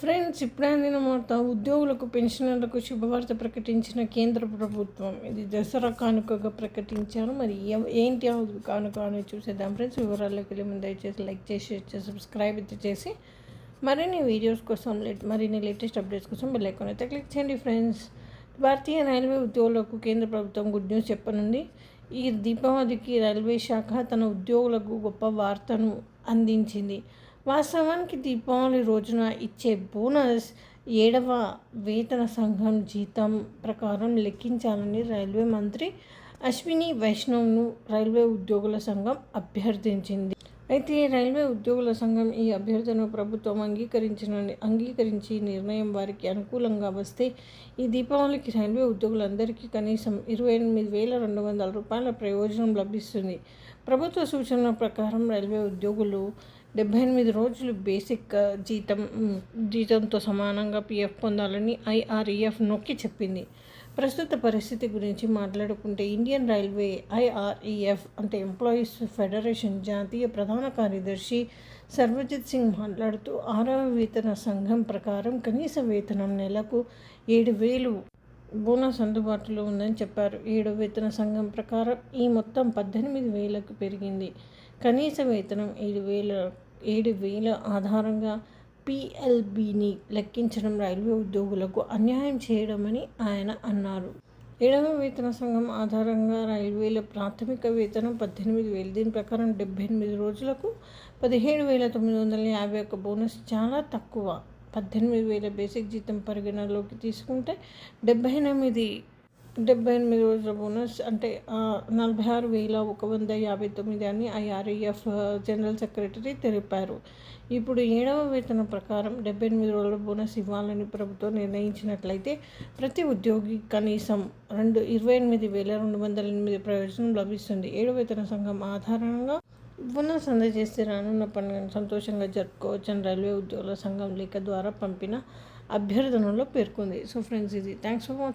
Friends, ఇప్పుడే అందినమాట ఉద్యోగులకు పెన్షనర్లకు శుభవార్త ప్రకటించిన కేంద్ర ప్రభుత్వం. ఇది దసరా కానుకగా ప్రకటించారు. మరి ఏంటి ఆ కానుక అనేది చూసేద్దాం ఫ్రెండ్స్. వివరాల్లోకి వెళ్ళి ముందు దయచేసి లైక్ చేసి షేర్ చేసి సబ్స్క్రైబ్ అయితే చేసి మరిన్ని వీడియోస్ కోసం మరిన్ని లేటెస్ట్ అప్డేట్స్ కోసం బెల్ ఐకాన్ అయితే క్లిక్ చేయండి ఫ్రెండ్స్. భారతీయ రైల్వే ఉద్యోగులకు కేంద్ర ప్రభుత్వం గుడ్ న్యూస్ చెప్పనుంది. ఈ దీపావళికి రైల్వే శాఖ తన ఉద్యోగులకు గొప్ప వార్తను అందించింది. వాస్తవానికి దీపావళి రోజున ఇచ్చే బోనస్ 7వ వేతన సంఘం జీతం ప్రకారం లెక్కించాలని రైల్వే మంత్రి అశ్విని వైష్ణవ్ను రైల్వే ఉద్యోగుల సంఘం అభ్యర్థించింది. అయితే రైల్వే ఉద్యోగుల సంఘం ఈ అభ్యర్థనను ప్రభుత్వం అంగీకరించి నిర్ణయం వారికి అనుకూలంగా వస్తే ఈ దీపావళికి రైల్వే ఉద్యోగులందరికీ కనీసం 28,200 రూపాయల ప్రయోజనం లభిస్తుంది. ప్రభుత్వ సూచనల ప్రకారం రైల్వే ఉద్యోగులు 78 రోజులు బేసిక్ జీతంతో సమానంగా పీఎఫ్ పొందాలని ఐఆర్ఈఎఫ్ నొక్కి చెప్పింది. ప్రస్తుత పరిస్థితి గురించి మాట్లాడుకుంటే ఇండియన్ రైల్వే ఐఆర్ఈఎఫ్ అంటే ఎంప్లాయీస్ ఫెడరేషన్ జాతీయ ప్రధాన కార్యదర్శి సర్వజిత్ సింగ్ మాట్లాడుతూ 6వ వేతన సంఘం ప్రకారం కనీస వేతనం నెలకు 7,000 బోనస్ అందుబాటులో ఉందని చెప్పారు. 7వ వేతన సంఘం ప్రకారం ఈ మొత్తం 18,000కు పెరిగింది. కనీస వేతనం 7,000 ఆధారంగా పిఎల్బిని లెక్కించడం రైల్వే ఉద్యోగులకు అన్యాయం చేయడమని ఆయన అన్నారు. 7వ వేతన సంఘం ఆధారంగా రైల్వేల ప్రాథమిక వేతనం 18,000. దీని ప్రకారం 78 రోజులకు 17,951 బోనస్ చాలా తక్కువ. 18,000 బేసిక్ జీతం పరిగణలోకి తీసుకుంటే 78 రోజుల బోనస్ అంటే 46,159 అని ఐఆర్ఈఎఫ్ జనరల్ సెక్రటరీ తెలిపారు. ఇప్పుడు 7వ వేతన ప్రకారం 78 రోజుల బోనస్ ఇవ్వాలని ప్రభుత్వం నిర్ణయించినట్లయితే ప్రతి ఉద్యోగి కనీసం 28,208 ప్రయోజనం లభిస్తుంది. 7వ వేతన సంఘం ఆధారంగా బోనస్ అందజేస్తే రానున్న పండుగను సంతోషంగా జరుపుకోవచ్చని రైల్వే ఉద్యోగుల సంఘం లేఖ ద్వారా పంపిన అభ్యర్థనలో పేర్కొంది. సో ఫ్రెండ్స్, ఇది థ్యాంక్స్ ఫర్ వాచింగ్.